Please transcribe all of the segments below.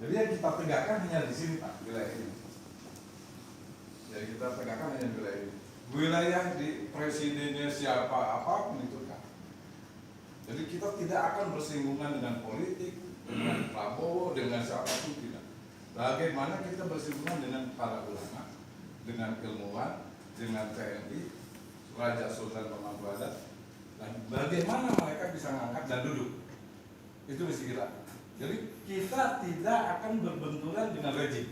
Jadi yang kita tegakkan hanya di sini Pak, wilayah ini. Jadi kita tegakkan hanya di wilayah ini. Wilayah di presidennya siapa apapun itu kan. Jadi kita tidak akan bersinggungan dengan politik, dengan Prabowo, dengan siapapun tidak. Bagaimana kita bersinggungan dengan para ulama, dengan ilmuwan, dengan TNI, Raja Sultan Pemangku Adat, dan bagaimana mereka bisa mengangkat dan duduk. Itu mesti kita. Jadi kita tidak akan berbenturan dengan rejim.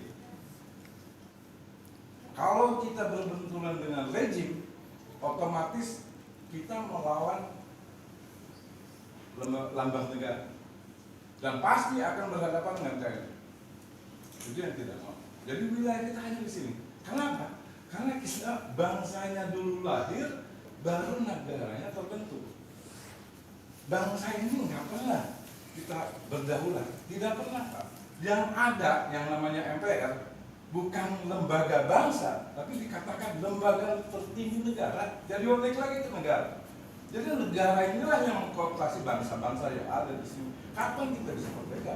Kalau kita berbenturan dengan rejim, otomatis kita melawan lambang negara dan pasti akan berhadapan dengan TNI. Itu yang tidak mau. Jadi wilayah kita hanya di sini. Kenapa? Karena kita bangsanya dulu lahir, baru negaranya terbentuk. Bangsa ini nggak pernah kita berdaulat, tidak pernah Pak. Yang ada yang namanya MPR bukan lembaga bangsa, tapi dikatakan lembaga tertinggi negara. Jadi unik lagi itu negara. Jadi negara inilah yang mengkooptasi bangsa-bangsa yang ada di sini. Kapan kita bisa merdeka?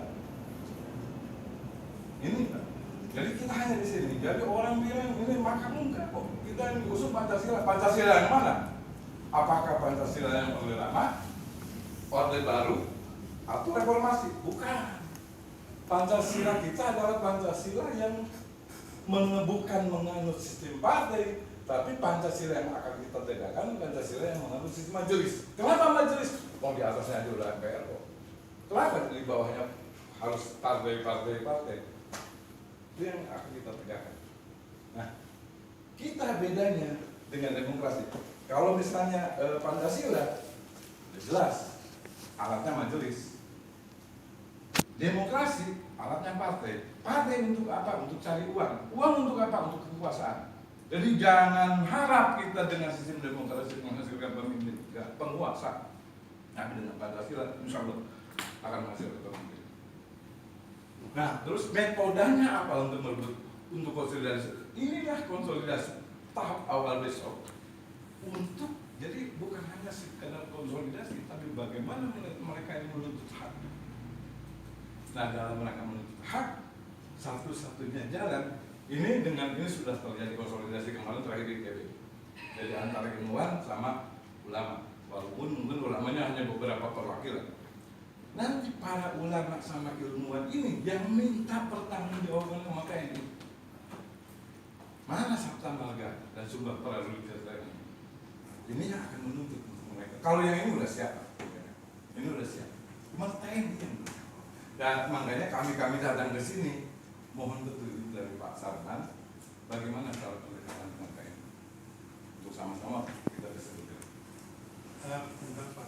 Ini Pak. Jadi kita hanya di sini. Jadi orang bilang ini maka enggak kok. Kita yang diusung Pancasila. Pancasila yang mana? Apakah Pancasila yang Orde Lama, Orde Baru, atau reformasi? Bukan. Pancasila kita adalah Pancasila yang bukan menganut sistem partai, tapi Pancasila yang akan kita tegakkan Pancasila yang menganut sistem majelis. Kenapa majelis? Oh di atasnya ada udah MPR kok. Kenapa di bawahnya harus partai? Itu yang akan kita tegakkan. Nah, kita bedanya dengan demokrasi. Kalau misalnya Pancasila, jelas alatnya majelis. Demokrasi alatnya partai. Partai untuk apa? Untuk cari uang. Uang untuk apa? Untuk kekuasaan. Jadi jangan harap kita dengan sistem demokrasi menghasilkan pemimpin penguasa. Tapi dengan Pancasila, insya Allah akan menghasilkan pemimpin. Nah, terus metodenya apa untuk merebut, untuk konsolidasi? Inilah konsolidasi tahap awal besok. Untuk jadi bukan hanya sekedar konsolidasi, tapi bagaimana mereka ini menuntut hak. Nah, dalam mereka menuntut hak, satu-satunya jalan ini dengan ini sudah terjadi konsolidasi kemarin terakhir di KB. Jadi antara ilmuwan sama ulama, walaupun mungkin ulamanya hanya beberapa perwakilan. Nanti para ulama sama ilmuwan ini yang minta pertanggungjawaban sama TNI. Mana Sabta Marga dan Sumber Prajurit TNI? Ini yang akan menuntut mereka. Kalau yang ini udah siap, ini udah siap. Cuma TNI yang belum. Dan makanya kami datang ke sini mohon petunjuk dari Pak Sarman bagaimana cara pendekatan dengan TNI untuk sama-sama kita bisa bergerak. Tentang Pak